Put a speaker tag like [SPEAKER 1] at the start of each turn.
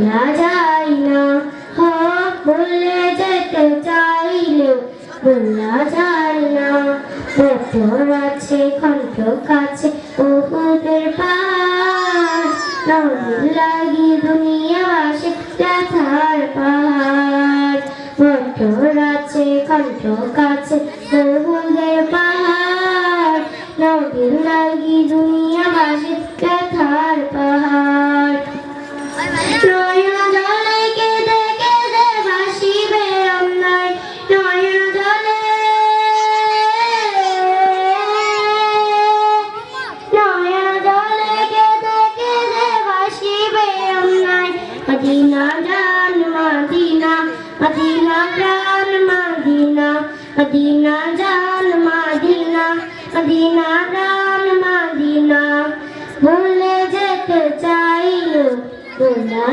[SPEAKER 1] ভোলা যায় না, ভুলে যেতে চাইলেও ভোলা যায় না। বছর আছে কণ্ঠ কাছে উহুদের পাহাড়, নদীর লাগি দুনিয়াবাসী ব্যথার পাহাড়। বছর আছে কণ্ঠ কাছে উহুদের পাহাড়, নদীর লাগি দুনিয়াবাসী ব্যথার পাহাড়। নয়ন জলে কেঁদে কেঁদে ভাসিবে অন্যায়, নয়ন জলে কেঁদে কেঁদে ভাসিবে অন্যায়। মদিনা জান মদিনা, মদিনা প্রাণ মদিনা, মদিনা জান মদিনা, মদিনা প্রাণ মদিনা। ভুলে যেতে চাইলেও ভোলা